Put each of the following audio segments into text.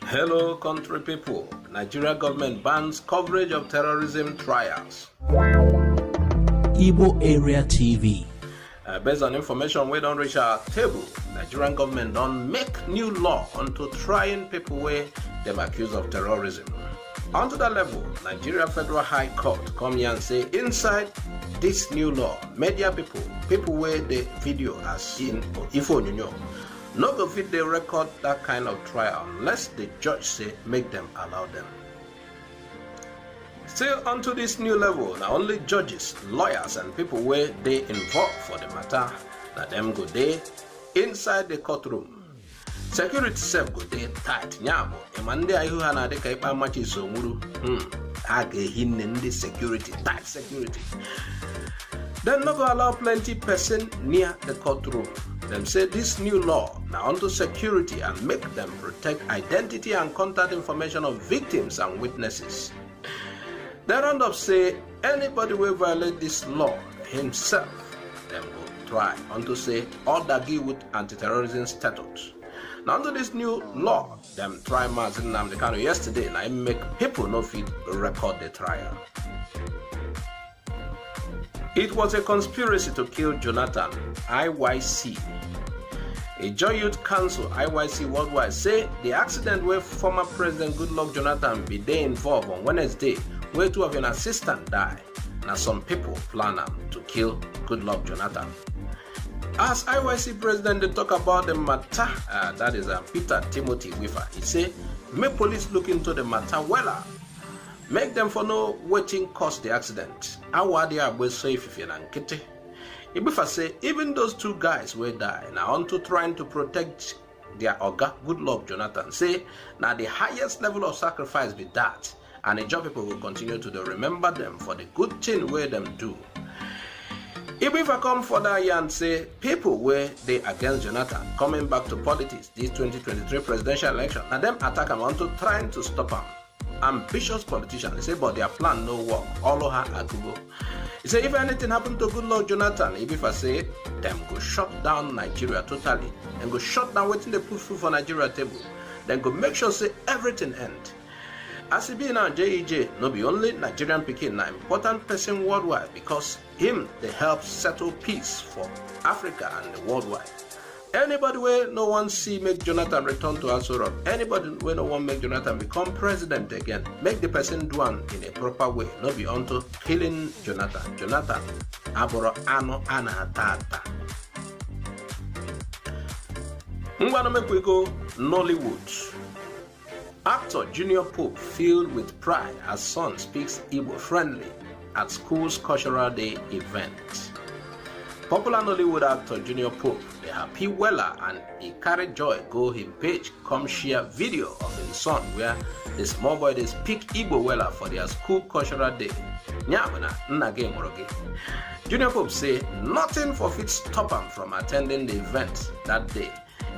Hello, country people. Nigeria government bans coverage of terrorism trials. Igbo Area TV. Based on information we don't reach our table, Nigerian government don't make new law onto trying people where them accused of terrorism. Onto that level, Nigeria Federal High Court come here and say inside this new law, media people where the video as in Ifo no go fit they record that kind of trial unless the judge say make them allow them. Still onto this new level, now only judges, lawyers and people where they involved for the matter, that them go there inside the courtroom. Security self go there tight nyamo. Emande ayu hana de kai pa machi so muru. Age hinne the security, tight security. Then no go allow plenty person near the courtroom. Them say this new law now onto security and make them protect identity and contact information of victims and witnesses. They round up say anybody will violate this law himself, them will try onto say order give with anti-terrorism statute. Now under this new law, them try Nnamdi Kanu yesterday and I make people no fit record the trial. It was a conspiracy to kill Jonathan, IYC. A Joint Youth Council, IYC Worldwide, say the accident where former President Goodluck Jonathan be there involved on Wednesday, where two of your assistants die. Now some people plan to kill Goodluck Jonathan. As IYC President, they talk about the matter, that is Peter Timothy Wifa. He say, make police look into the matter well. Make them for know waiting caused the accident. Awadi Abwe safe and Kitty. Ibifa say even those two guys will die now onto trying to protect their Oga Goodluck Jonathan. Say now the highest level of sacrifice be that, and the job people will continue to remember them for the good thing where them do. Ibifa come further here and say people where they against Jonathan coming back to politics this 2023 presidential election and them attack him onto trying to stop him. Ambitious politicians, they say, but their plan no work. All her agugo. He say, if anything happened to Goodluck Jonathan, Ibifa say, them go shut down Nigeria totally. Then go shut down waiting they put food for Nigeria table. Then go make sure say everything end. As it be now, GEJ, no be only Nigerian Peking, na important person worldwide because him they help settle peace for Africa and the worldwide. Anybody where no one see make Jonathan return to Aso Rock, anybody where no one make Jonathan become president again, make the person do one in a proper way, not be onto killing Jonathan. Jonathan, aboro ano anatata. Ngwana make we go Nollywood. Actor Junior Pope filled with pride as son speaks Igbo friendly at school's cultural day event. Popular Nollywood actor Junior Pope, they happy weller and he carried joy go him page come share video of his son where the small boy they speak Igbo weller for their school cultural day. Nyabana nnage moroge. Junior Pope say nothing for fit stop him from attending the event that day.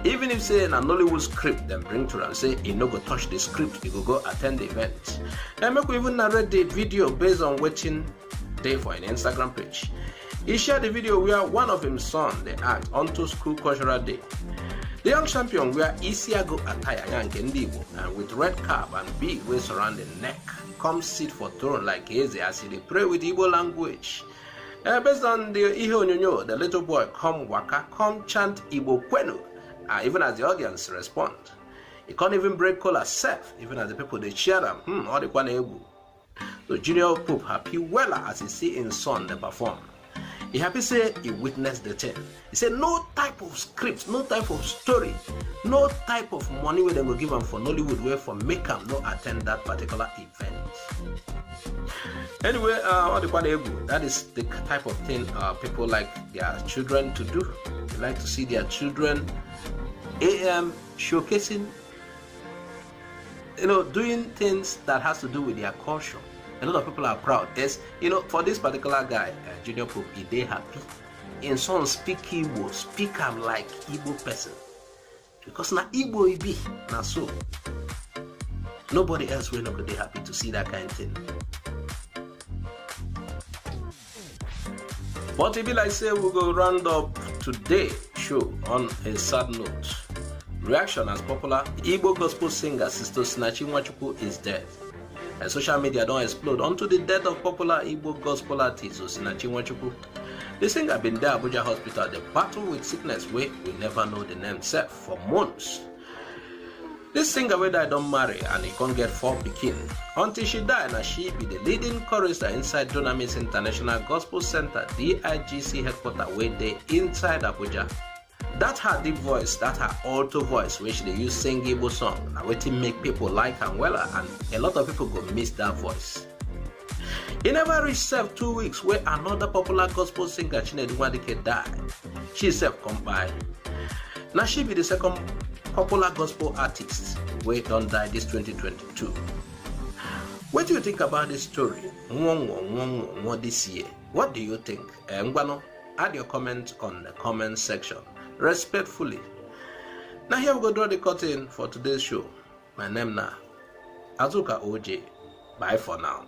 Even if say na Nollywood script them bring to him say he no go touch the script, he go attend the event. And make we even narrate the video based on watching day for an Instagram page. He shared the video where one of his sons they act onto school cultural day. The young champion wear Isiago attire and with red cap and big waist around the neck come sit for throne like Eze as he pray with Igbo language. Based on the Ihe Onyonyo, the little boy come waka, come chant Igbo Kwenu, even as the audience respond. He can't even break color self, even as the people they cheer them. All the Kwane. So Junior Pope happy well as he see his son they perform. He happy say he witnessed the thing. He said no type of script, no type of story, no type of money where they will give him for Nollywood where for make him no attend that particular event. Anyway, that is the type of thing people like their children to do. They like to see their children showcasing, doing things that has to do with their culture. A lot of people are proud. Yes, for this particular guy, Junior Pope, they happy. In son speak Igbo, speak him like Igbo person. Because na Igbo he be, na so. Nobody else will not be happy to see that kind of thing. But it be like say we go round up today show on a sad note. Reaction as popular Igbo Gospel singer Sister Sinachi Nwachukwu is dead. And social media don't explode onto the death of popular Igbo Gospel artist Sinachi Nwachukwu. The singer been there Abuja hospital, they battle with sickness where we never know the name self for months. This singer wey die don't marry and he can't get 4 pikin. Until she die, and she be the leading chorister inside Dunamis International Gospel Center, DIGC headquarters wey dey inside Abuja. That her deep voice, that her alto voice, which they use sing Igbo song, na wetin make people like am wella, and a lot of people go miss that voice. E never reach 2 weeks where another popular gospel singer Chinedu Nwadike die. She self come by. Now she be the second popular gospel artist wey don die this 2022. What do you think about this story? This year. What do you think? Ngwano, add your comment on the comment section. Respectfully. Now here we go draw the curtain for today's show. My name na Azuka OJ. Bye for now.